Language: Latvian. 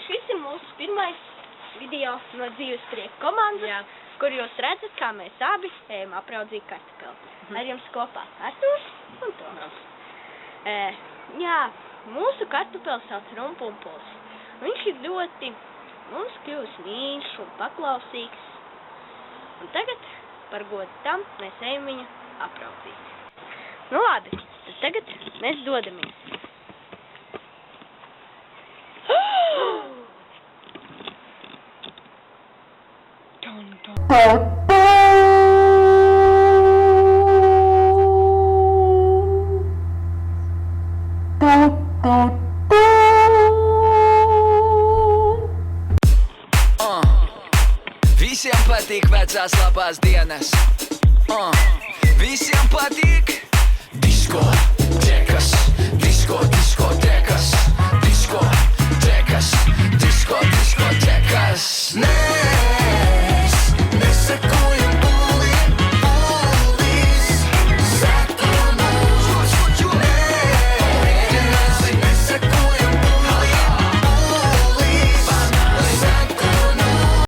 šis ir mūsu pirmais video no dzīves prieka komandas, kur jūs redzat, kā mēs abi ejam apraudzīt kartupeli. Ar jums kopā Artūrs un Toms. Mūsu kartupeli sauc Rumpumpuls. Viņš ir ļoti mums kļūst mīļš un paklausīgs. Un tagad, par godu tam, mēs ejam viņu apraudzīt. Nu labi, tad tagad mēs dodamies. Visiem patīk vecās labās dienas. Visiem patīk disko.